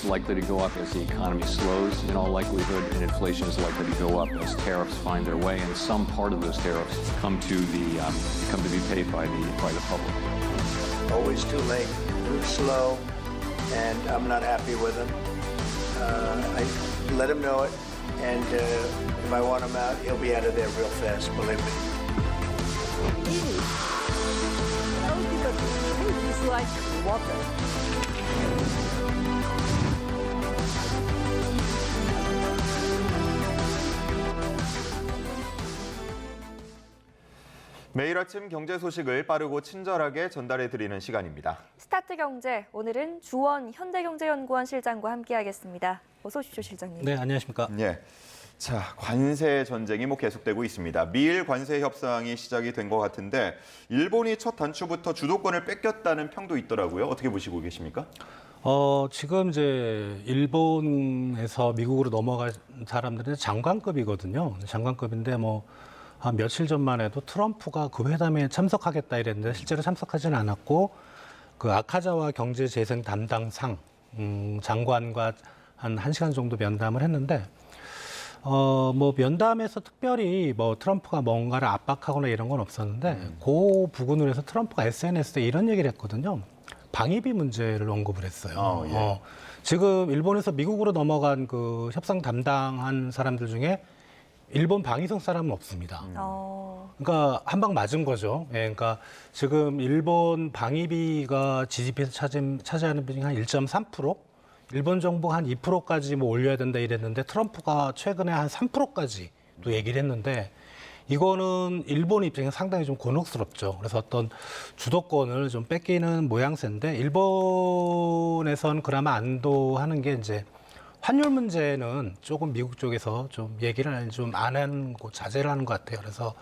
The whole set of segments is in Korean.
is likely to go up as the economy slows in all likelihood, and inflation is likely to go up as tariffs find their way, and some part of those tariffs come to be paid by the public. Always too late, too slow, and I'm not happy with him. I let him know it, and if I want him out, he'll be out of there real fast, believe me. He's like water. 매일 아침 경제 소식을 빠르고 친절하게 전달해 드리는 시간입니다. 스타트 경제, 오늘은 주원 현대경제연구원 실장과 함께하겠습니다. 어서 오십시오, 실장님. 네, 안녕하십니까. 예. 자, 관세 전쟁이 계속되고 있습니다. 미일 관세 협상이 시작이 된 것 같은데 일본이 첫 단추부터 주도권을 뺏겼다는 평도 있더라고요. 어떻게 보시고 계십니까? 지금 이제 일본에서 미국으로 넘어간 사람들은 장관급이거든요. 장관급인데 한 며칠 전만 해도 트럼프가 그 회담에 참석하겠다 이랬는데 실제로 참석하지는 않았고 그 아카자와 경제재생 담당상 장관과 한 1시간 정도 면담을 했는데 면담에서 특별히 트럼프가 뭔가를 압박하거나 이런 건 없었는데 그 부분으로 해서 트럼프가 SNS에 이런 얘기를 했거든요. 방위비 문제를 언급을 했어요. 예. 지금 일본에서 미국으로 넘어간 그 협상 담당한 사람들 중에 일본 방위성 사람은 없습니다. 그러니까 한 방 맞은 거죠. 예, 그러니까 지금 일본 방위비가 GDP에서 차지하는 비중이 한 1.3%? 일본 정부가 한 2%까지 올려야 된다 이랬는데 트럼프가 최근에 한 3%까지 또 얘기를 했는데 이거는 일본 입장에 상당히 좀 곤혹스럽죠. 그래서 어떤 주도권을 좀 뺏기는 모양새인데 일본에선 그나마 안도하는 게 이제 환율 문제는 조금 미국 쪽에서 좀 얘기를 좀 안 하는 거 자제를 하는 것 같아요. 그래서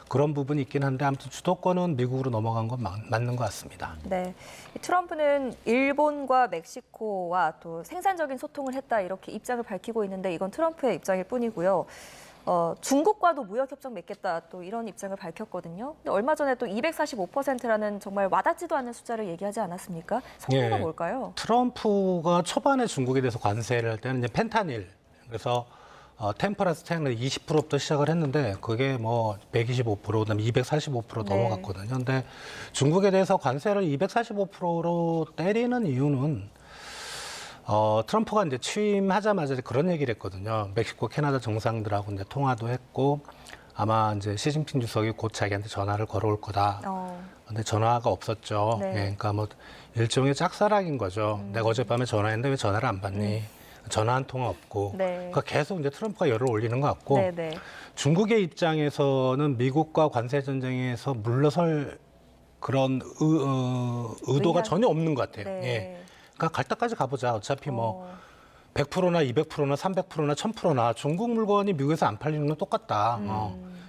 그런 부분이 있긴 한데 아무튼 주도권은 미국으로 넘어간 건 맞는 것 같습니다. 네, 트럼프는 일본과 멕시코와 또 생산적인 소통을 했다 이렇게 입장을 밝히고 있는데 이건 트럼프의 입장일 뿐이고요. 중국과도 무역협정 맺겠다 또 이런 입장을 밝혔거든요. 근데 얼마 전에 또 245%라는 정말 와닿지도 않는 숫자를 얘기하지 않았습니까? 성과가 뭘까요? 트럼프가 초반에 중국에 대해서 관세를 할 때는 이제 펜타닐, 그래서 10 플러스 10을 20%부터 시작을 했는데 그게 125%, 그다음에 245% 넘어갔거든요. 근데 중국에 대해서 관세를 245%로 때리는 이유는 트럼프가 이제 취임하자마자 그런 얘기를 했거든요. 멕시코, 캐나다 정상들하고 이제 통화도 했고 아마 이제 시진핑 주석이 곧 자기한테 전화를 걸어올 거다. 근데 전화가 없었죠. 네. 예, 그러니까 일종의 짝사랑인 거죠. 내가 어젯밤에 전화했는데 왜 전화를 안 받니? 전화 한 통화 없고. 네. 그러니까 계속 이제 트럼프가 열을 올리는 것 같고 네. 중국의 입장에서는 미국과 관세 전쟁에서 물러설 그런 의도가 전혀 없는 것 같아요. 네. 예. 그러니까 갈 때까지 가보자. 어차피 100%나 200%나 300%나 1000%나 중국 물건이 미국에서 안 팔리는 건 똑같다.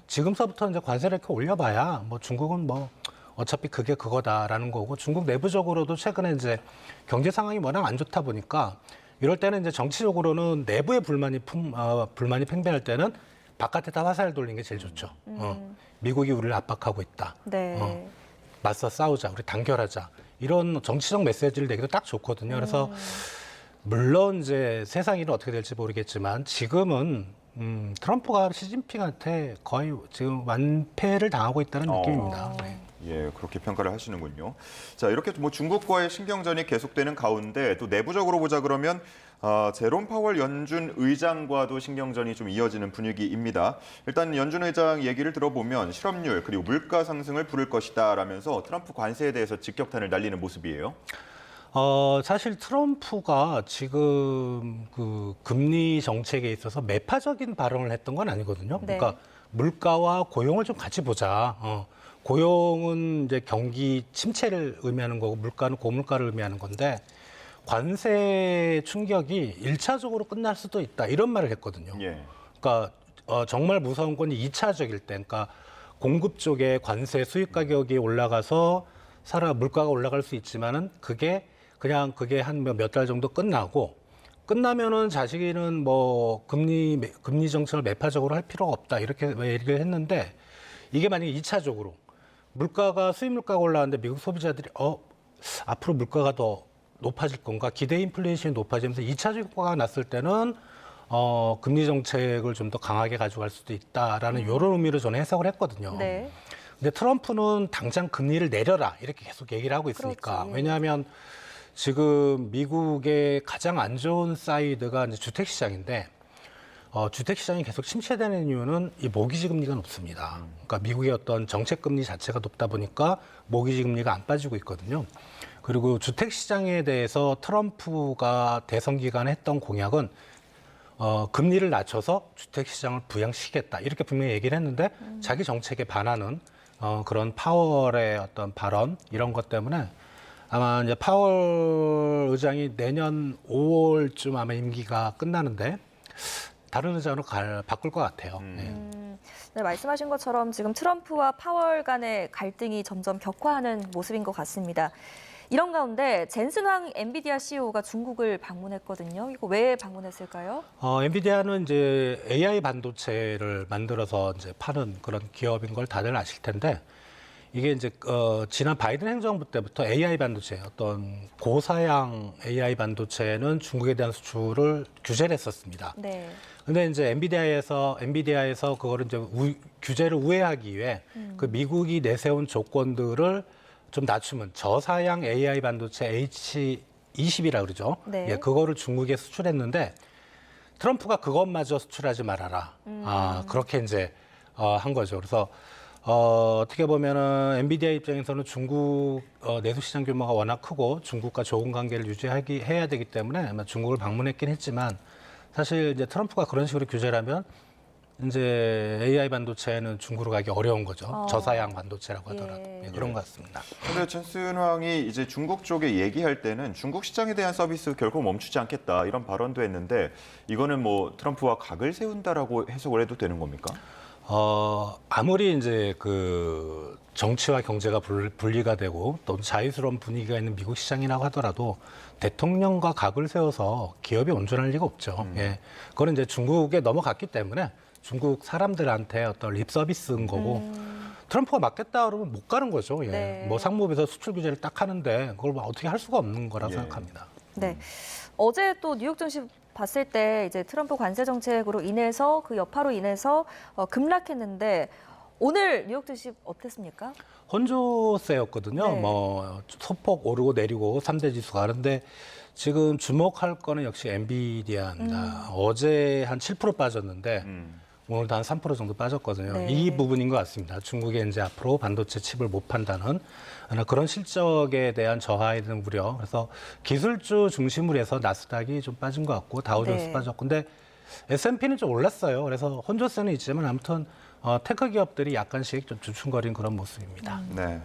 지금서부터 이제 관세를 이렇게 올려봐야 중국은 어차피 그게 그거다라는 거고 중국 내부적으로도 최근에 이제 경제 상황이 워낙 안 좋다 보니까 이럴 때는 이제 정치적으로는 내부의 불만이 팽배할 때는 바깥에다 화살을 돌리는 게 제일 좋죠. 미국이 우리를 압박하고 있다. 네. 맞서 싸우자, 우리 단결하자. 이런 정치적 메시지를 내기도 딱 좋거든요. 그래서 물론 이제 세상 일은 어떻게 될지 모르겠지만 지금은 트럼프가 시진핑한테 거의 지금 완패를 당하고 있다는 느낌입니다. 네. 예, 그렇게 평가를 하시는군요. 자, 이렇게 중국과의 신경전이 계속되는 가운데 또 내부적으로 보자 그러면 제롬 파월 연준 의장과도 신경전이 좀 이어지는 분위기입니다. 일단 연준 의장 얘기를 들어보면 실업률 그리고 물가 상승을 부를 것이다 라면서 트럼프 관세에 대해서 직격탄을 날리는 모습이에요. 사실 트럼프가 지금 그 금리 정책에 있어서 매파적인 발언을 했던 건 아니거든요. 네. 그러니까 물가와 고용을 좀 같이 보자. 고용은 이제 경기 침체를 의미하는 거고 물가는 고물가를 의미하는 건데 관세 충격이 1차적으로 끝날 수도 있다. 이런 말을 했거든요. 예. 그러니까 정말 무서운 건 2차적일 때, 그러니까 공급 쪽에 관세 수입 가격이 올라가서 물가가 올라갈 수 있지만은 그게 한 몇 달 정도 끝나면은 자신은 금리 정책을 매파적으로 할 필요가 없다. 이렇게 얘기를 했는데 이게 만약에 2차적으로 수입 물가가 올라가는데 미국 소비자들이 앞으로 물가가 더 높아질 건가, 기대 인플레이션이 높아지면서 2차 효과가 났을 때는 금리 정책을 좀 더 강하게 가져갈 수도 있다라는 이런 의미로 저는 해석을 했거든요. 네. 근데 트럼프는 당장 금리를 내려라 이렇게 계속 얘기를 하고 있으니까. 그렇지. 왜냐하면 지금 미국의 가장 안 좋은 사이드가 이제 주택 시장인데 주택 시장이 계속 침체되는 이유는 이 모기지 금리가 높습니다. 그러니까 미국의 어떤 정책 금리 자체가 높다 보니까 모기지 금리가 안 빠지고 있거든요. 그리고 주택 시장에 대해서 트럼프가 대선 기간에 했던 공약은 금리를 낮춰서 주택 시장을 부양시키겠다 이렇게 분명히 얘기를 했는데 자기 정책에 반하는 그런 파월의 어떤 발언 이런 것 때문에 아마 이제 파월 의장이 내년 5월쯤 아마 임기가 끝나는데 다른 의장으로 바꿀 것 같아요. 네, 말씀하신 것처럼 지금 트럼프와 파월 간의 갈등이 점점 격화하는 모습인 것 같습니다. 이런 가운데 젠슨 황 엔비디아 CEO가 중국을 방문했거든요. 이거 왜 방문했을까요? 엔비디아는 이제 AI 반도체를 만들어서 이제 파는 그런 기업인 걸 다들 아실 텐데 이게 이제 지난 바이든 행정부 때부터 AI 반도체 어떤 고사양 AI 반도체는 중국에 대한 수출을 규제를 했었습니다. 네. 근데 이제 엔비디아에서 그거를 이제 규제를 우회하기 위해 그 미국이 내세운 조건들을 좀 낮추면 저사양 AI 반도체 H20이라 그러죠. 네. 예, 그거를 중국에 수출했는데 트럼프가 그것마저 수출하지 말아라. 그렇게 이제 한 거죠. 그래서 어떻게 보면은 엔비디아 입장에서는 중국 내수 시장 규모가 워낙 크고 중국과 좋은 관계를 해야 되기 때문에 아마 중국을 방문했긴 했지만 사실 이제 트럼프가 그런 식으로 규제를 하면 이제 AI 반도체는 중국으로 가기 어려운 거죠. 저사양 반도체라고 하더라도. 예, 그런 것 같습니다. 그런데 젠슨 황이 이제 중국 쪽에 얘기할 때는 중국 시장에 대한 서비스 결코 멈추지 않겠다 이런 발언도 했는데 이거는 뭐 트럼프와 각을 세운다라고 해석을 해도 되는 겁니까? 아무리 이제 그 정치와 경제가 분리가 되고 또 자유스러운 분위기가 있는 미국 시장이라고 하더라도 대통령과 각을 세워서 기업이 온전할 리가 없죠. 예. 그거는 이제 중국에 넘어갔기 때문에 중국 사람들한테 어떤 립 서비스인 거고 트럼프가 맞겠다 그러면 못 가는 거죠. 예. 네. 뭐 상무부에서 수출 규제를 딱 하는데 그걸 뭐 어떻게 할 수가 없는 거라고 예. 생각합니다. 네. 어제 또 뉴욕 증시 봤을 때 이제 트럼프 관세 정책으로 인해서 그 여파로 인해서 급락했는데 오늘 뉴욕 증시 어땠습니까? 혼조세였거든요. 네. 뭐 소폭 오르고 내리고 3대 지수가. 그런데 지금 주목할 거는 역시 엔비디아입니다. 어제 한 7% 빠졌는데 오늘도 한 3% 정도 빠졌거든요. 네. 이 부분인 것 같습니다. 중국에 이제 앞으로 반도체 칩을 못 판다는 그런 실적에 대한 저하에 대한 우려. 그래서 기술주 중심으로 해서 나스닥이 좀 빠진 것 같고 다우존스 네. 빠졌고. 근데 S&P는 좀 올랐어요. 그래서 혼조세는 있지만 아무튼 테크 기업들이 약간씩 좀 주춤거린 그런 모습입니다. 네.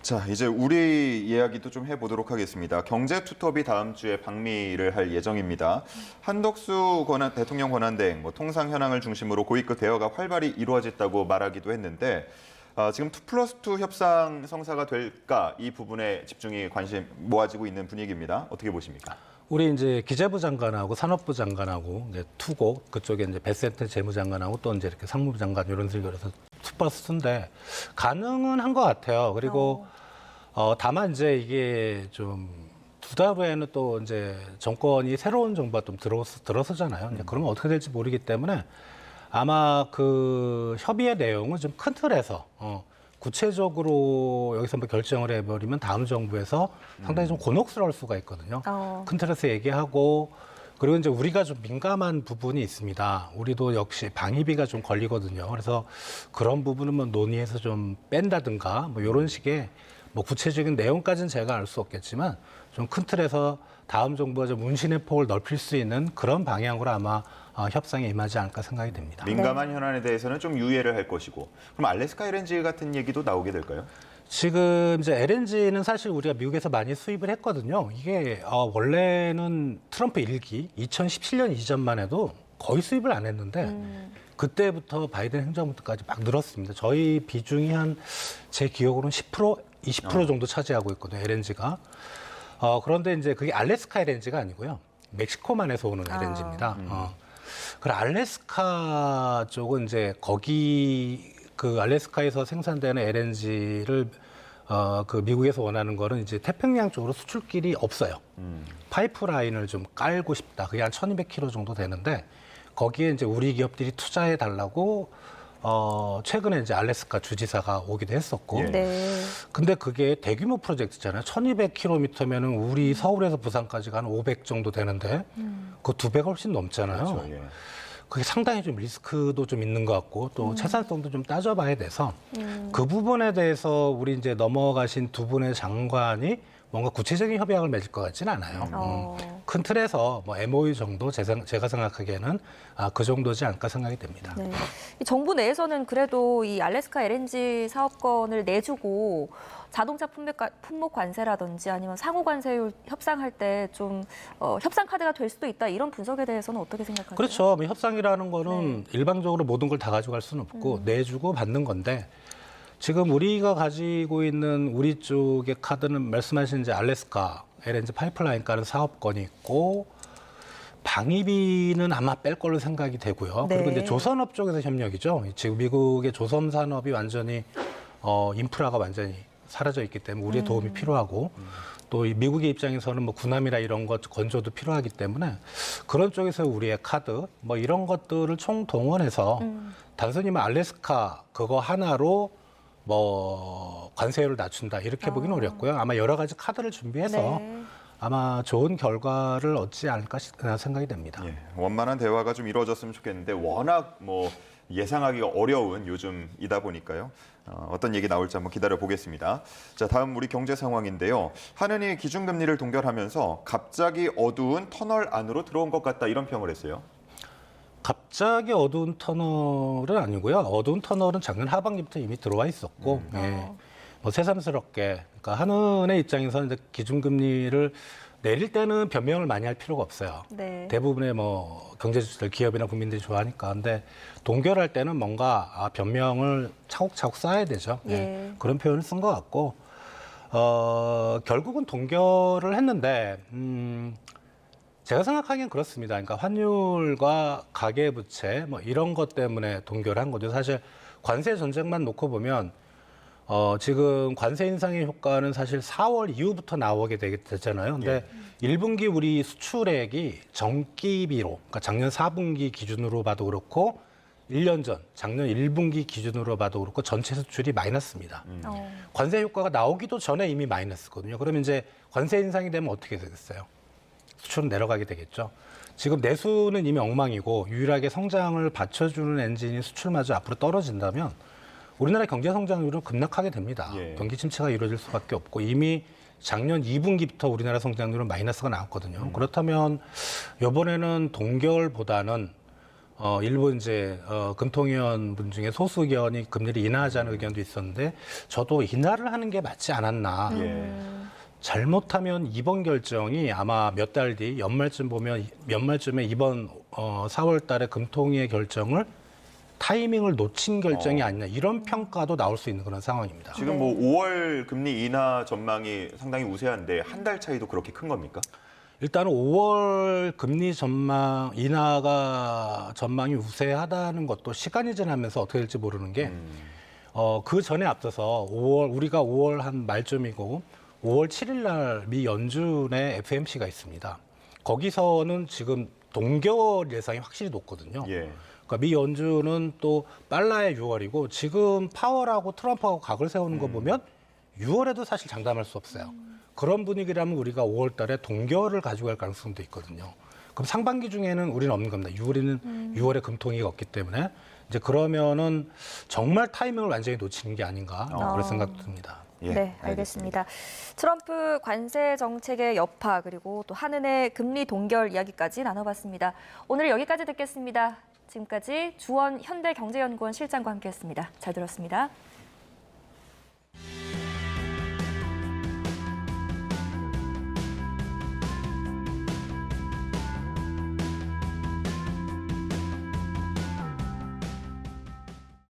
자, 이제 우리 이야기도 좀 해보도록 하겠습니다. 경제투톱이 다음 주에 방미를 할 예정입니다. 한덕수 대통령 권한대행, 통상 현황을 중심으로 고위급 대화가 활발히 이루어졌다고 말하기도 했는데 지금 2+2 협상 성사가 될까 이 부분에 집중이 관심 모아지고 있는 분위기입니다. 어떻게 보십니까? 우리 이제 기재부 장관하고 산업부 장관하고 이제 투고 그쪽에 이제 베센트 재무장관하고 또 이제 이렇게 상무부 장관 이런 식으로 해서 2+2인데 가능은 한 것 같아요. 그리고 다만 이제 이게 좀 두 달 후에는 또 이제 정권이 새로운 정부가 좀 들어서잖아요. 이제 그러면 어떻게 될지 모르기 때문에 아마 그 협의의 내용은 좀 큰 틀에서 구체적으로 여기서 뭐 결정을 해버리면 다음 정부에서 상당히 좀 곤혹스러울 수가 있거든요. 큰 틀에서 얘기하고 그리고 이제 우리가 좀 민감한 부분이 있습니다. 우리도 역시 방위비가 좀 걸리거든요. 그래서 그런 부분은 뭐 논의해서 좀 뺀다든가 뭐 이런 식의 뭐 구체적인 내용까지는 제가 알 수 없겠지만 좀 큰 틀에서 다음 정부가 좀 운신의 폭을 넓힐 수 있는 그런 방향으로 아마 협상에 임하지 않을까 생각이 됩니다. 민감한 현안에 대해서는 좀 유예를 할 것이고 그럼 알래스카 LNG 같은 얘기도 나오게 될까요? 지금 이제 LNG는 사실 우리가 미국에서 많이 수입을 했거든요. 이게 원래는 트럼프 1기 2017년 이전만 해도 거의 수입을 안 했는데 그때부터 바이든 행정부 때까지 막 늘었습니다. 저희 비중이 한 제 기억으로는 10%, 20% 정도 차지하고 있거든요. LNG가. 그런데 이제 그게 알래스카 LNG가 아니고요. 멕시코만에서 오는 LNG입니다. 그리고 알래스카 쪽은 이제 거기 그 알래스카에서 생산되는 LNG를 그 미국에서 원하는 거는 이제 태평양 쪽으로 수출길이 없어요. 파이프라인을 좀 깔고 싶다. 그게 한 1,200km 정도 되는데 거기에 이제 우리 기업들이 투자해 달라고 최근에 이제 알래스카 주지사가 오기도 했었고. 예. 네. 근데 그게 대규모 프로젝트잖아요. 1,200km면은 우리 서울에서 부산까지가 한 500 정도 되는데 그 2배가 훨씬 넘잖아요. 그렇죠. 예. 그게 상당히 좀 리스크도 좀 있는 것 같고 또 채산성도 좀 따져봐야 돼서 그 부분에 대해서 우리 이제 넘어가신 두 분의 장관이 뭔가 구체적인 협약을 맺을 것 같지는 않아요. 큰 틀에서 뭐 MOU 정도 제가 생각하기에는 그 정도지 않을까 생각이 됩니다. 네. 이 정부 내에서는 그래도 이 알래스카 LNG 사업권을 내주고 자동차 품목 관세라든지 아니면 상호 관세율 협상할 때 좀 협상 카드가 될 수도 있다 이런 분석에 대해서는 어떻게 생각하세요? 그렇죠. 뭐 협상이라는 거는 일방적으로 모든 걸 다 가져갈 수는 없고 내주고 받는 건데 지금 우리가 가지고 있는 우리 쪽의 카드는 말씀하신 이제 알래스카 LNG 파이프라인 가는 사업권이 있고 방위비는 아마 뺄 걸로 생각이 되고요. 네. 그리고 이제 조선업 쪽에서 협력이죠. 지금 미국의 조선 산업이 완전히 인프라가 완전히 사라져 있기 때문에 우리의 도움이 필요하고 또 이 미국의 입장에서는 뭐 군함이나 이런 것 건조도 필요하기 때문에 그런 쪽에서 우리의 카드 뭐 이런 것들을 총동원해서 단순히 뭐 알래스카 그거 하나로 뭐 관세율을 낮춘다 이렇게 보기는 어렵고요. 아마 여러 가지 카드를 준비해서 네. 아마 좋은 결과를 얻지 않을까 생각이 됩니다. 예, 원만한 대화가 좀 이루어졌으면 좋겠는데 워낙 뭐 예상하기가 어려운 요즘이다 보니까요. 어떤 얘기 나올지 한번 기다려 보겠습니다. 자, 다음 우리 경제 상황인데요. 한은이 기준금리를 동결하면서 갑자기 어두운 터널 안으로 들어온 것 같다 이런 평을 했어요. 갑자기 어두운 터널은 아니고요. 어두운 터널은 작년 하반기부터 이미 들어와 있었고, 예. 뭐 새삼스럽게, 그러니까 한은의 입장에서는 이제 기준금리를 내릴 때는 변명을 많이 할 필요가 없어요. 네. 대부분의 뭐 경제주들, 기업이나 국민들이 좋아하니까. 근데 동결할 때는 뭔가 변명을 차곡차곡 쌓아야 되죠. 예. 예. 그런 표현을 쓴 것 같고, 결국은 동결을 했는데, 제가 생각하기엔 그렇습니다. 그러니까 환율과 가계부채 뭐 이런 것 때문에 동결한 거죠. 사실 관세 전쟁만 놓고 보면 지금 관세 인상의 효과는 사실 4월 이후부터 나오게 됐잖아요. 근데 1분기 우리 수출액이 정기비로, 그러니까 작년 4분기 기준으로 봐도 그렇고 1년 전 작년 1분기 기준으로 봐도 그렇고 전체 수출이 마이너스입니다. 관세 효과가 나오기도 전에 이미 마이너스거든요. 그러면 이제 관세 인상이 되면 어떻게 되겠어요? 수출은 내려가게 되겠죠. 지금 내수는 이미 엉망이고 유일하게 성장을 받쳐주는 엔진이 수출마저 앞으로 떨어진다면 우리나라 경제 성장률은 급락하게 됩니다. 예. 경기 침체가 이루어질 수밖에 없고 이미 작년 2분기부터 우리나라 성장률은 마이너스가 나왔거든요. 그렇다면 이번에는 동결보다는 일부 이제 금통위원 분 중에 소수 의견이 금리를 인하하자는 의견도 있었는데 저도 인하를 하는 게 맞지 않았나. 잘못하면 이번 결정이 아마 몇 달 뒤 연말쯤 보면 연말쯤에 이번 4월 달에 금통위의 결정을 타이밍을 놓친 결정이 아니냐 이런 평가도 나올 수 있는 그런 상황입니다. 지금 뭐 5월 금리 인하 전망이 상당히 우세한데 한 달 차이도 그렇게 큰 겁니까? 일단은 5월 금리 전망 인하가 전망이 우세하다는 것도 시간이 지나면서 어떻게 될지 모르는 게 그 전에 앞서서 우리가 5월 한 말쯤이고 5월 7일 날 미 연준의 FMC가 있습니다. 거기서는 지금 동결 예상이 확실히 높거든요. 예. 그러니까 미 연준은 또 빨라야 6월이고 지금 파월하고 트럼프하고 각을 세우는 거 보면 6월에도 사실 장담할 수 없어요. 그런 분위기라면 우리가 5월 달에 동결을 가지고 갈 가능성도 있거든요. 그럼 상반기 중에는 우리는 없는 겁니다. 6월에 금통위가 없기 때문에 이제 그러면은 정말 타이밍을 완전히 놓치는 게 아닌가 그런 생각도 듭니다. 예, 네, 알겠습니다. 트럼프 관세 정책의 여파 그리고 또 한은의 금리 동결 이야기까지 나눠봤습니다. 오늘 여기까지 듣겠습니다. 지금까지 주원 현대경제연구원 실장과 함께했습니다. 잘 들었습니다.